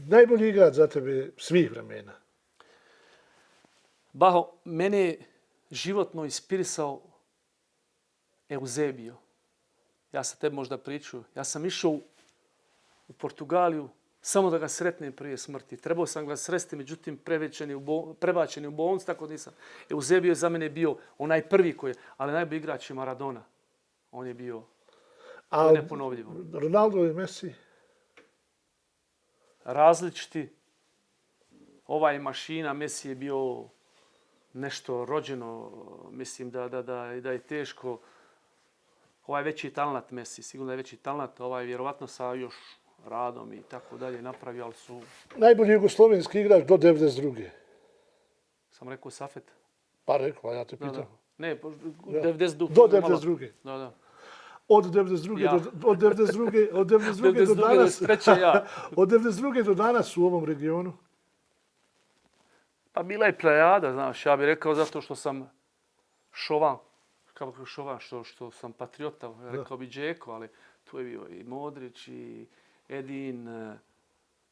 najbolji igrač za tebe svih vremena? Baho, mene je životno inspirisao Eusebio. Ja sam tebi možda pričao. Ja sam išao u Portugaliju samo da ga sretnem prije smrti. Trebao sam ga sresti, međutim prebačen u bolnicu, tako nisam. Eusebio je za mene bio onaj prvi koji je, ali najbolji igrač je Maradona. On je bio neponovljivo. Ronaldo i Messi? Različiti. Ovaj mašina, Messi je bio nešto rođeno, mislim da je teško. Ovaj veći talent Messi, sigurno je veći talent, ovaj vjerovatno sa još radom i tako dalje napravio, ali su... Najbolji jugoslovenski igrač do 92. Sam rekao Safet. Pa rekao, ja te pitam. Da. Ne, 92. Do 92. Da. Od 92. do danas. Od 92. do danas u ovom regionu. Pa bila je plejada, znaš, ja bih rekao zato što sam šovan, što sam patriota, rekao bi Džeko, ali tu je bio i Modrić i Edin.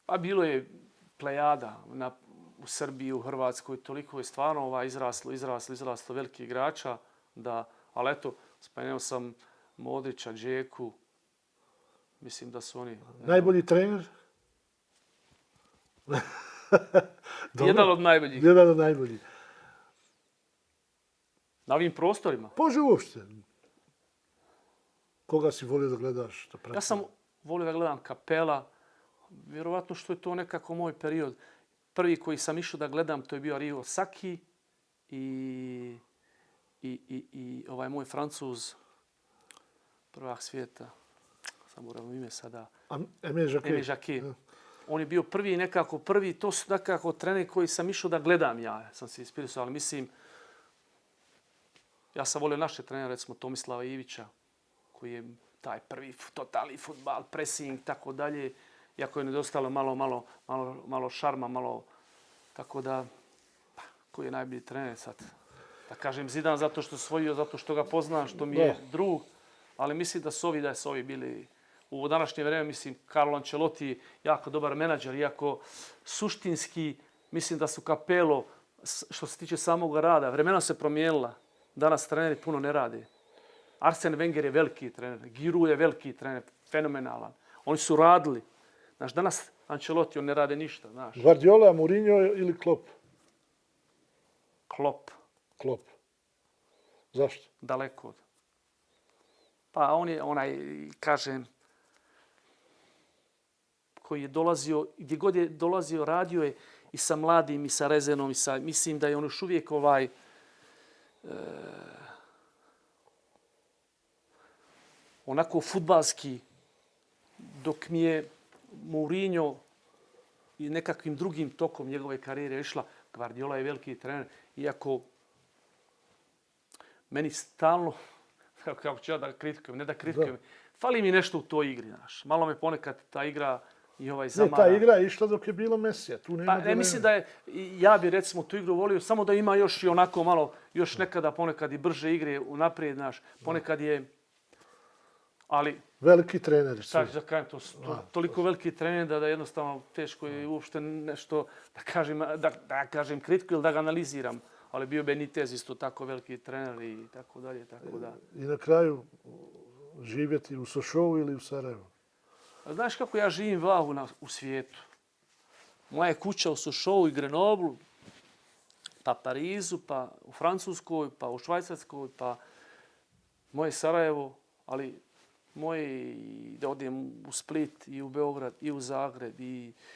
Pa bilo je plejada u Srbiji, u Hrvatskoj, toliko je stvarno izraslo veliki igrača, ali eto, spomenuo sam Modrića, Džeku, mislim da su oni... Najbolji trener? Jedan od najboljih. Jedan od najboljih. Na ovim prostorima? Može uopšte. Koga si volio da gledaš? Ja sam volio da gledam Kapela. Vjerovatno što je to nekako moj period. Prvi koji sam išao da gledam, to je bio Arrigo Sacchi i ovaj moj Francuz, prvak svijeta. Sam moram ime sada. Aimé Jacquet. On je bio prvi, to su nekako treneri koji sam išao da gledam ja. Sam se inspirisao, ali mislim, ja sam volio naše trenere, recimo Tomislava Ivića, koji je taj prvi totalni fudbal, pressing, tako dalje. Iako je nedostalo malo šarma, tako da, koji je najbolji trener sad? Da kažem Zidane zato što osvojio, zato što ga poznam, što mi je drug, ali mislim da su ovi bili u današnje vrijeme, mislim, Carlo Ancelotti jako dobar menadžer, iako suštinski mislim da su Capello, što se tiče samog rada, vremena se promijenila. Danas treneri puno ne rade. Arsene Wenger je veliki trener, Giroud je veliki trener, fenomenalan. Oni su radili. Znaš, danas Ancelotti, on ne rade ništa, znaš. Guardiola, Mourinho ili Klopp? Klopp. Zašto? Daleko od. Pa on je onaj, kažem, koji je dolazio, gdje god je dolazio, radio je i sa mladim, i sa Rezenom, mislim da je on još uvijek onako fudbalski, dok mi je Mourinho i nekakvim drugim tokom njegove karijere išla, Guardiola je veliki trener, iako meni stalno, kako ću ja da kritikujem, ne da kritikujem, fali mi nešto u toj igri, znaš. Malo me ponekad ta igra i zamara. Ta igra je išla dok je bilo Messija, tu nema dileme. Mislim da je, ja bi recimo tu igru volio, samo da ima još i onako malo, još nekada ponekad i brže igre unaprijed, znaš. Ponekad je, ali... Veliki treneri su. Sad, to su toliko veliki treneri da jednostavno teško je uopšte nešto da kažem kritiku ili da ga analiziram. Ali bio Benitez isto tako veliki trener i tako dalje, tako da. I na kraju živjeti u Sošovu ili u Sarajevu? Znaš kako ja živim vahu u svijetu? Moja je kuća u Sošovu i Grenoblu, pa Parizu, pa u Francuskoj, pa u Švajcarskoj, pa moje Sarajevo, ali moje da odem u Split i u Beograd i u Zagreb